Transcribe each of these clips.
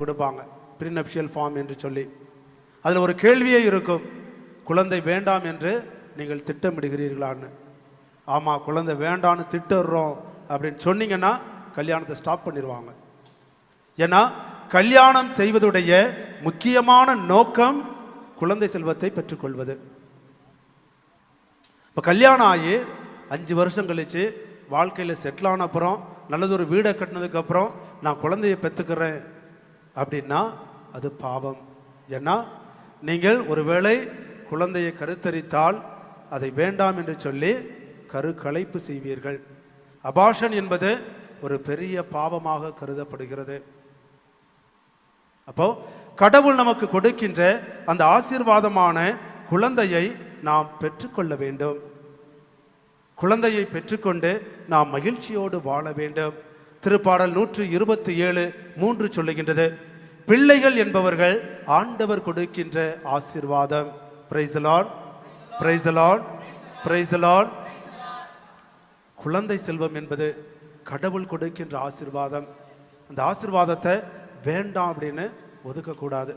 கொடுப்பாங்க, ப்ரீநப்ஷியல் ஃபார்ம் என்று சொல்லி. அதில் ஒரு கேள்வியே இருக்கும், குழந்தை வேண்டாம் என்று நீங்கள் திட்டமிடுகிறீர்களான்னு. ஆமாம், குழந்தை வேண்டான்னு திட்டுறோம் அப்படின்னு சொன்னீங்கன்னா கல்யாணத்தை ஸ்டாப் பண்ணிடுவாங்க. ஏன்னா கல்யாணம் செய்வதுடைய முக்கியமான நோக்கம் குழந்தை செல்வத்தை பெற்றுக்கொள்வது. இப்போ கல்யாணம் ஆகி 5 வருஷம் கழித்து வாழ்க்கையில் செட்டில் ஆன அப்புறம், நல்லதொரு வீடை கட்டினதுக்கப்புறம் நான் குழந்தையை பெற்றுக்கிறேன் அப்படின்னா அது பாவம். ஏன்னா நீங்கள் ஒருவேளை குழந்தையை கருத்தரித்தால் அதை வேண்டாம் என்று சொல்லி கருக்கலைப்பு செய்வீர்கள். அபார்ஷன் என்பது ஒரு பெரிய பாவமாக கருதப்படுகிறது. அப்போ கடவுள் நமக்கு கொடுக்கின்ற அந்த ஆசீர்வாதமான குழந்தையை நாம் பெற்றுக்கொள்ள வேண்டும். குழந்தையை பெற்றுக்கொண்டு நாம் மகிழ்ச்சியோடு வாழ வேண்டும். திருப்பாடல் 127:3 சொல்லுகின்றது, பிள்ளைகள் என்பவர்கள் ஆண்டவர் கொடுக்கின்ற ஆசீர்வாதம். Praise the Lord, praise the Lord, praise the Lord. குழந்தை செல்வம் என்பது கடவுள் கொடுக்கின்ற ஆசீர்வாதம். அந்த ஆசீர்வாதத்தை வேண்டாம் அப்படின்னு ஒதுக்கக்கூடாது.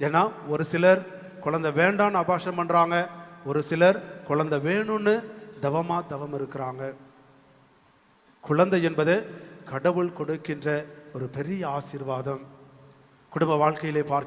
ஏன்னா ஒரு சிலர் குழந்தை வேண்டான்னு அபாஷம் பண்ணுறாங்க, ஒரு சிலர் குழந்தை வேணும்னு தவம் இருக்கிறாங்க. குழந்தை என்பது கடவுள் கொடுக்கின்ற ஒரு பெரிய ஆசீர்வாதம். குடும்ப வாழ்க்கையிலே பார்க்க